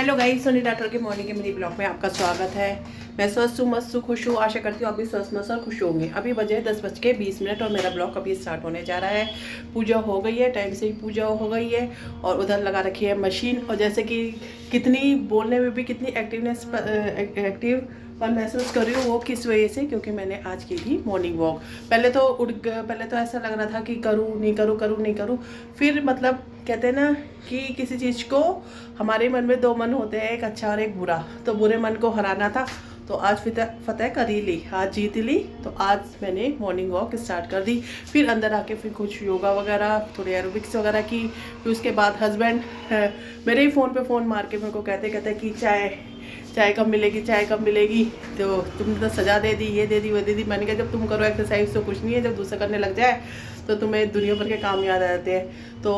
Hello guys, Soni doctor के morning के मेरी ब्लॉग में आपका स्वागत है। मैं स्वस्थ हूँ, मस्त हूँ, खुश हूँ। आशा करती हूँ आप भी स्वस्थ मस्त और खुश होंगे। अभी बजे 10:20 और मेरा ब्लॉग अभी स्टार्ट होने जा रहा है। पूजा हो गई है, टाइम से ही पूजा हो गई है और उधर लगा रखी है मशीन। और जैसे कि कितनी बोलने में भी कितनी एक्टिव और महसूस कर रही हूँ, वो किस वजह से, क्योंकि मैंने आज की थी मॉर्निंग वॉक। पहले तो ऐसा लग रहा था कि करूँ नहीं करूँ, करूँ नहीं करूँ। फिर मतलब कहते हैं ना कि किसी चीज़ को, हमारे मन में दो मन होते हैं, एक अच्छा और एक बुरा। तो बुरे मन को हराना था, तो आज फतेह कर ही ली, आज जीत ली। तो आज मैंने मॉर्निंग वॉक स्टार्ट कर दी। फिर अंदर आके फिर कुछ योगा वगैरह, थोड़ी एरोबिक्स वगैरह की। फिर उसके बाद हस्बैंड मेरे ही फ़ोन पे फ़ोन मार के मेरे को कहते कि चाय कब मिलेगी, चाय कब मिलेगी। तो तुमने तो सजा दे दी, ये दे दी, वो दे दी। मैंने कहा जब तुम करो एक्सरसाइज तो कुछ नहीं है, जब दूसरा करने लग जाए तो तुम्हें दुनिया भर के काम याद आ जाते हैं। तो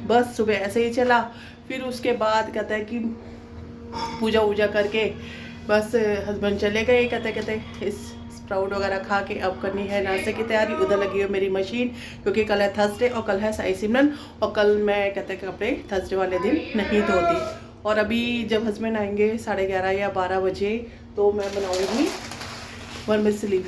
बस सुबह ऐसे ही चला। फिर उसके बाद कहता है कि पूजा वूजा करके बस हस्बैंड चले गए। कहते इस स्प्राउट वगैरह खा के अब करनी है नाश्ते की तैयारी। उधर लगी है मेरी मशीन, क्योंकि कल है थर्सडे और कल है साई सिमरन। और कल मैं कहते कपड़े थर्सडे वाले दिन नहीं धोती। और अभी जब हस्बैंड आएंगे 11:30 या 12 बजे, तो मैं बनाऊँगी वर्मिसली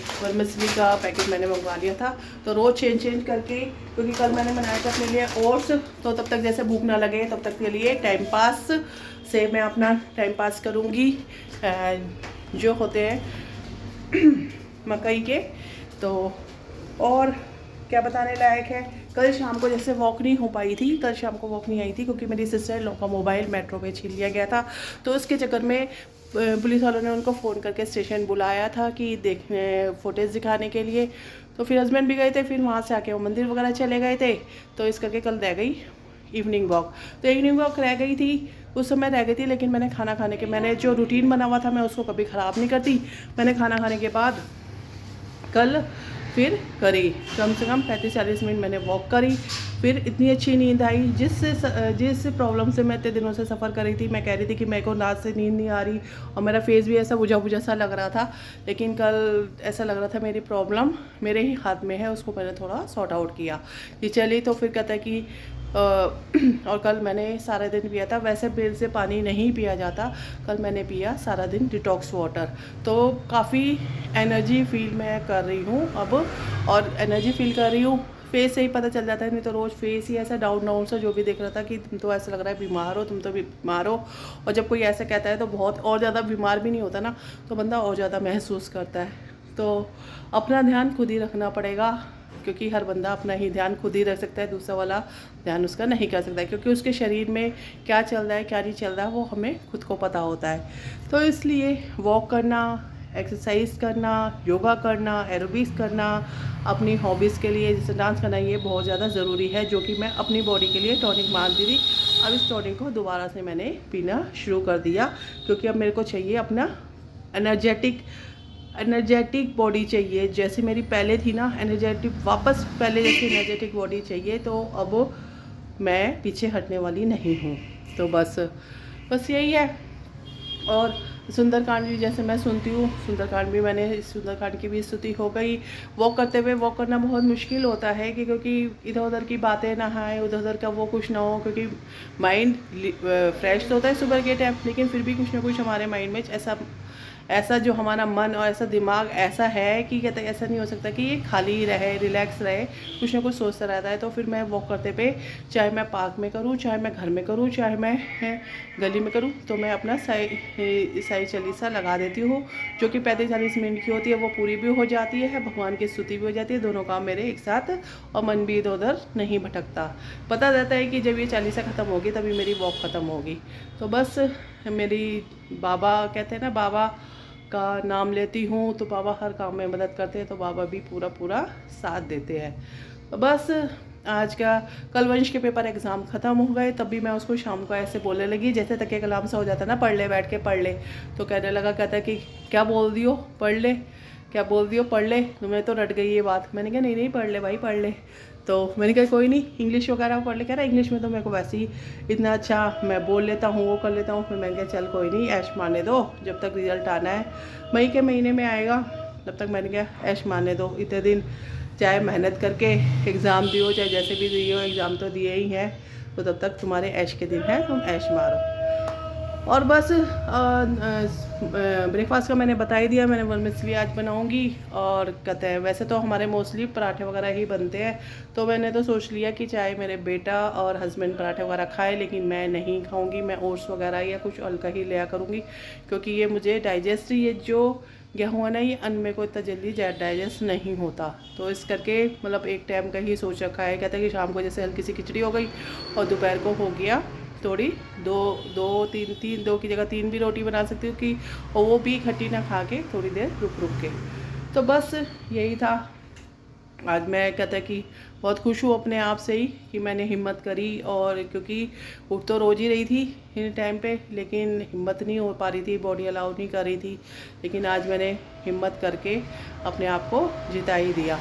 का पैकेट मैंने मंगवा लिया था। तो रोज़ चेंज करके, क्योंकि कल मैंने बनाया था अपने लिए ओट्स। तो तब तक जैसे भूख ना लगे तब तक के लिए टाइम पास से मैं अपना टाइम पास करूँगी। जो होते हैं मकई के। तो और क्या बताने लायक है, कल शाम को जैसे वॉक नहीं हो पाई थी, कल शाम को वॉक नहीं आई थी क्योंकि मेरी सिस्टर लोग का मोबाइल मेट्रो में छीन लिया गया था। तो उसके चक्कर में पुलिस वालों ने उनको फ़ोन करके स्टेशन बुलाया था कि देखने फुटेज दिखाने के लिए। तो फिर हस्बैंड भी गए थे, फिर वहाँ से आके वो मंदिर वगैरह चले गए थे। तो इस करके कल रह गई इवनिंग वॉक। तो इवनिंग वॉक रह गई थी, उस समय रह गई थी। लेकिन मैंने खाना खाने के, मैंने जो रूटीन बना हुआ था मैं उसको कभी ख़राब नहीं करती। मैंने खाना खाने के बाद कल फिर करी कम से कम 35-40 मिनट मैंने वॉक करी। फिर इतनी अच्छी नींद आई, जिस प्रॉब्लम से मैं इतने दिनों से सफ़र कर रही थी। मैं कह रही थी कि मेरे को रात से नींद नहीं आ रही और मेरा फेस भी ऐसा बुझा बुझा सा लग रहा था। लेकिन कल ऐसा लग रहा था मेरी प्रॉब्लम मेरे ही हाथ में है, उसको मैंने थोड़ा सॉर्ट आउट किया कि चलिए। तो फिर कहता है कि और कल मैंने सारा दिन पिया था। वैसे बिल से पानी नहीं पिया जाता, कल मैंने पिया सारा दिन डिटॉक्स वाटर। तो काफ़ी एनर्जी फील मैं कर रही हूँ अब, और एनर्जी फील कर रही हूँ। फेस से ही पता चल जाता है, नहीं तो रोज़ फेस ही ऐसा डाउन डाउन सा जो भी देख रहा था कि तुम तो ऐसा लग रहा है बीमार हो, तुम तो बीमार हो। और जब कोई ऐसा कहता है तो बहुत और ज़्यादा बीमार भी नहीं होता ना, तो बंदा और ज़्यादा महसूस करता है। तो अपना ध्यान खुद ही रखना पड़ेगा, क्योंकि हर बंदा अपना ही ध्यान खुद ही रख सकता है, दूसरा वाला ध्यान उसका नहीं कर सकता है। क्योंकि उसके शरीर में क्या चल रहा है क्या नहीं चल रहा है वो हमें खुद को पता होता है। तो इसलिए वॉक करना, एक्सरसाइज करना, योगा करना, एरोबिक्स करना, अपनी हॉबीज़ के लिए जैसे डांस करना, ये बहुत ज़्यादा ज़रूरी है। जो कि मैं अपनी बॉडी के लिए टॉनिक मानती थी, अब इस टॉनिक को दोबारा से मैंने पीना शुरू कर दिया। क्योंकि अब मेरे को चाहिए अपना एनर्जेटिक बॉडी चाहिए, जैसे मेरी पहले थी ना एनर्जेटिक, वापस पहले जैसी एनर्जेटिक बॉडी चाहिए। तो अब मैं पीछे हटने वाली नहीं हूँ। तो बस यही है। और सुंदरकांड भी जैसे मैं सुनती हूँ, सुंदरकांड की भी स्तुति हो गई। वॉक करते हुए वॉक करना बहुत मुश्किल होता है कि क्योंकि इधर उधर की बातें ना आए, उधर उधर का वो कुछ ना हो। क्योंकि माइंड फ्रेश तो होता है सुबह के टाइम, लेकिन फिर भी कुछ ना कुछ हमारे माइंड में ऐसा जो हमारा मन और ऐसा दिमाग ऐसा है कि कहते ऐसा नहीं हो सकता कि ये खाली रहे, रिलैक्स रहे, कुछ ना कुछ सोचता रहता है। तो फिर मैं वॉक करते पे, चाहे मैं पार्क में करूँ, चाहे मैं घर में करूँ, चाहे मैं गली में करूँ, तो मैं अपना साई चालीसा लगा देती हूँ, जो कि 35-40 मिनट की होती है। वो पूरी भी हो जाती है, भगवान की स्तुति भी हो जाती है, दोनों काम मेरे एक साथ, और मन भी इधर उधर नहीं भटकता। पता रहता है कि जब ये चालीसा ख़त्म होगी तभी मेरी वॉक ख़त्म होगी। तो बस मेरी बाबा कहते हैं ना, बाबा का नाम लेती हूँ तो बाबा हर काम में मदद करते हैं, तो बाबा भी पूरा साथ देते हैं। तो बस आज का, कल वंश के पेपर एग्ज़ाम ख़त्म हो गए, तब भी मैं उसको शाम को ऐसे बोलने लगी जैसे तकिया कलाम सा हो जाता है ना, पढ़ ले, बैठ के पढ़ ले। तो कहने लगा, कहता है कि क्या बोल दियो, पढ़ ले, क्या बोल दियो, पढ़ ले। तो मैं तो रट गई ये बात। मैंने कहा नहीं पढ़ ले भाई, पढ़ ले। तो मैंने कहा कोई नहीं, इंग्लिश वगैरह पढ़ ले। कह रहा इंग्लिश में तो मेरे को वैसे ही इतना अच्छा मैं बोल लेता हूँ, वो कर लेता हूँ। फिर मैंने कहा चल कोई नहीं, ऐश मारने दो, जब तक रिज़ल्ट आना है मई के महीने में आएगा, तब तक मैंने कहा ऐश मारने दो। इतने दिन चाहे मेहनत करके एग्ज़ाम दियो, चाहे जैसे भी दिए हो, एग्ज़ाम तो दिए ही हैं, तो तब तक तुम्हारे ऐश के दिन हैं, तुम ऐश मारो। और बस ब्रेकफास्ट का मैंने बता ही दिया, मैंने वर्मिसेली आज बनाऊंगी। और कहते हैं वैसे तो हमारे मोस्टली पराठे वगैरह ही बनते हैं, तो मैंने तो सोच लिया कि चाहे मेरे बेटा और हस्बैंड पराठे वगैरह खाए, लेकिन मैं नहीं खाऊंगी। मैं ओट्स वगैरह या कुछ हल्का ही लिया करूँगी, क्योंकि ये मुझे डाइजेस्ट, ये जो गेहूँ है ना, ये अन्न में को इतना जल्दी डाइजेस्ट नहीं होता। तो इस करके मतलब एक टाइम का ही सोच रखा है। कहते हैं कि शाम को जैसे हल्की सी खिचड़ी हो गई और दोपहर को हो गया थोड़ी दो की जगह 3 भी रोटी बना सकती हूँ कि, और वो भी खट्टी ना खा के थोड़ी देर रुक रुक के। तो बस यही था आज। मैं कहता है कि बहुत खुश हूँ अपने आप से ही कि मैंने हिम्मत करी। और क्योंकि उठ तो रोज़ ही रही थी इन टाइम पे, लेकिन हिम्मत नहीं हो पा रही थी, बॉडी अलाउ नहीं कर रही थी। लेकिन आज मैंने हिम्मत करके अपने आप को जिता ही दिया।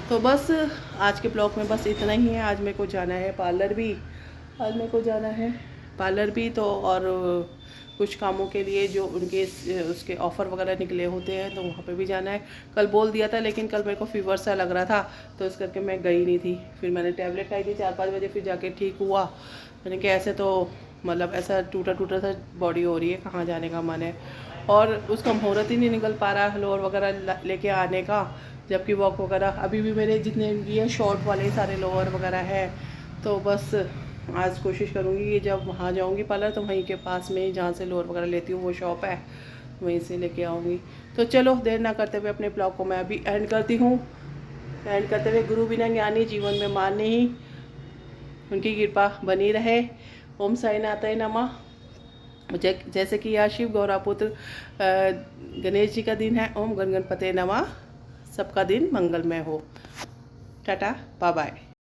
तो बस आज के ब्लॉग में बस इतना ही है। आज मेरे को जाना है पार्लर भी, आज मेरे को जाना है पार्लर भी, तो और कुछ कामों के लिए जो उनके उसके ऑफ़र वगैरह निकले होते हैं, तो वहाँ पे भी जाना है। कल बोल दिया था, लेकिन कल मेरे को फीवर सा लग रहा था, तो इस करके मैं गई नहीं थी। फिर मैंने टैबलेट खाई थी 4-5 बजे, फिर जाके ठीक हुआ। मैंने कहा ऐसे तो मतलब ऐसा टूटा टूटा सा बॉडी हो रही है, कहाँ जाने का मन है। और उसका मुहूर्त ही नहीं निकल पा रहा लोअर वगैरह लेके आने का, जबकि वॉक वगैरह अभी भी मेरे जितने ये शॉर्ट वाले सारे लोअर वगैरह है। तो बस आज कोशिश करूँगी कि जब वहाँ जाऊँगी पार्लर, तो वहीं के पास में ही जहाँ से लोअर वगैरह लेती हूँ वो शॉप है, वहीं से लेके आऊँगी। तो चलो देर ना करते हुए अपने ब्लॉग को मैं अभी एंड करती हूँ। एंड करते हुए गुरु बिना ज्ञानी जीवन में मान्य ही, उनकी कृपा बनी रहे। ओम साईनाथाय नमः। जैसे कि आज शिव गौरापुत्र गणेश जी का दिन है, ओम गण गणपते नमः। सबका दिन मंगलमय हो। Tata bye bye.